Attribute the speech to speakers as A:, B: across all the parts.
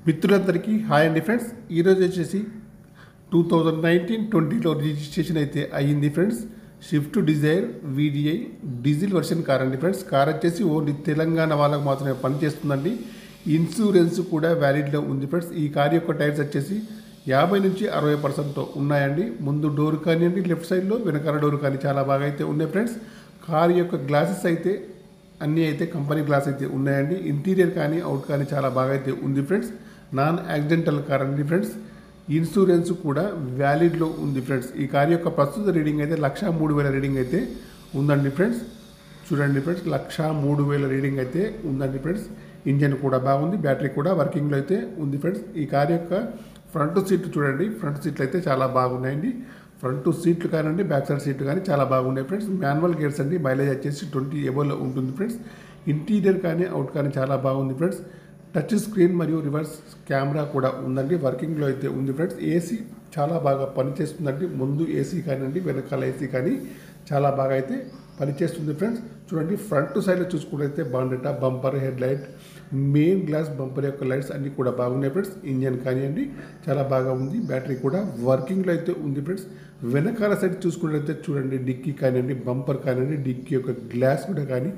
A: మిత్రులందరికీ హాయ్ అండి ఫ్రెండ్స్. ఈరోజు వచ్చేసి 2019-20లో రిజిస్ట్రేషన్ అయితే అయ్యింది friends. Swift Dzire VDI diesel version car అండి ఫ్రెండ్స్. కార్ వచ్చేసి ఓన్లీ తెలంగాణ వాళ్ళకు మాత్రమే పనిచేస్తుందండి. ఇన్సూరెన్స్ కూడా వ్యాలిడ్లో ఉంది ఫ్రెండ్స్. ఈ కార్ యొక్క టైర్స్ వచ్చేసి 50 నుంచి 60% ఉన్నాయండి. ముందు డోర్ కానివ్వండి, లెఫ్ట్ సైడ్లో వెనకాల డోర్ కానీ చాలా బాగా అయితే ఉన్నాయి ఫ్రెండ్స్. కార్ యొక్క గ్లాసెస్ అయితే అన్నీ అయితే కంపెనీ గ్లాస్ అయితే ఉన్నాయండి. ఇంటీరియర్ కానీ అవుట్ కానీ చాలా బాగా అయితే ఉంది ఫ్రెండ్స్. నాన్ యాక్సిడెంటల్ కార్ అండి ఫ్రెండ్స్. ఇన్సూరెన్స్ కూడా వ్యాలిడ్లో ఉంది ఫ్రెండ్స్. ఈ కార్ యొక్క ప్రస్తుత రీడింగ్ అయితే 1,03,000 రీడింగ్ అయితే ఉందండి ఫ్రెండ్స్. చూడండి ఫ్రెండ్స్, 1,03,000 రీడింగ్ అయితే ఉందండి ఫ్రెండ్స్. ఇంజన్ కూడా బాగుంది, బ్యాటరీ కూడా వర్కింగ్లో అయితే ఉంది ఫ్రెండ్స్. ఈ కార్ యొక్క ఫ్రంట్ సీట్లు చూడండి, ఫ్రంట్ సీట్లు అయితే చాలా బాగున్నాయండి. ఫ్రంట్ సీట్లు కానివ్వండి, బ్యాక్ సైడ్ సీట్లు కానీ చాలా బాగున్నాయి ఫ్రెండ్స్. మాన్యువల్ గేర్స్ అండి, మైలేజ్ వచ్చేసి 20 ఎబోలో ఉంటుంది ఫ్రెండ్స్. ఇంటీరియర్ కానీ అవుట్ కానీ చాలా బాగుంది ఫ్రెండ్స్. టచ్ స్క్రీన్ మరియు రివర్స్ కెమెరా కూడా ఉందండి, వర్కింగ్లో అయితే ఉంది ఫ్రెండ్స్. ఏసీ చాలా బాగా పనిచేస్తుందండి. ముందు ఏసీ కానివ్వండి, వెనకాల ఏసీ కానీ చాలా బాగా అయితే పనిచేస్తుంది ఫ్రెండ్స్. చూడండి, ఫ్రంట్ సైడ్లో చూసుకుంటే బాగుండట bumper, head light, main glass bumper యొక్క లైట్స్ అన్నీ కూడా బాగున్నాయి ఫ్రెండ్స్. ఇంజన్ కానివ్వండి చాలా బాగా ఉంది, బ్యాటరీ కూడా వర్కింగ్లో అయితే ఉంది ఫ్రెండ్స్. వెనకాల సైడ్ చూసుకున్నట్లయితే చూడండి, డిక్కీ కానివ్వండి, బంపర్ కానివ్వండి, డిక్కీ యొక్క గ్లాస్ కూడా కానీ,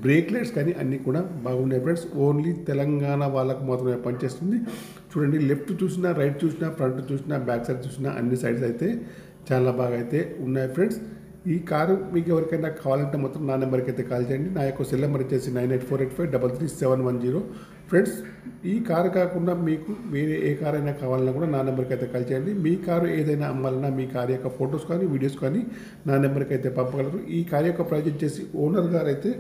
A: బ్రేక్ లైట్స్ కానీ అన్నీ కూడా బాగున్నాయి ఫ్రెండ్స్. ఓన్లీ తెలంగాణ వాళ్ళకు మాత్రమే పనిచేస్తుంది. చూడండి, లెఫ్ట్ చూసినా, రైట్ చూసినా, ఫ్రంట్ చూసినా, బ్యాక్ సైడ్ చూసినా అన్ని సైడ్స్ అయితే చాలా బాగా అయితే ఉన్నాయి ఫ్రెండ్స్. ఈ కారు మీకు ఎవరికైనా కావాలంటే మాత్రం నా నెంబర్కి అయితే కాల్ చేయండి. నా యొక్క సెల్ నెంబర్ వచ్చేసి 9848533710 ఫ్రెండ్స్. ఈ కారు కాకుండా మీకు వేరే ఏ కార్ అయినా కావాలన్నా కూడా నా నెంబర్కి అయితే కాల్ చేయండి. మీ కారు ఏదైనా అమ్మాలన్నా మీ కారు యొక్క ఫొటోస్ కానీ, వీడియోస్ కానీ నా నెంబర్కి అయితే పంపగలరు. ఈ కారు యొక్క ప్రైస్ వచ్చేసి ఓనర్ గారు అయితే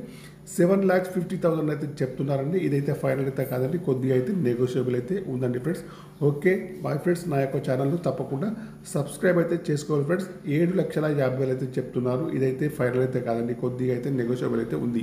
A: 7,50,000 అయితే చెప్తున్నారండి. ఇదైతే ఫైనల్ అయితే కాదండి, కొద్దిగా అయితే నెగోషియబుల్ అయితే ఉందండి ఫ్రెండ్స్. Okay bye friends. నా యొక్క ఛానల్ను తప్పకుండా సబ్స్క్రైబ్ అయితే చేసుకోవాలి ఫ్రెండ్స్. 7,50,000 అయితే చెప్తున్నారు. ఇదైతే ఫైనల్ అయితే కాదండి, కొద్దిగా అయితే నెగోషియబుల్ అయితే ఉంది.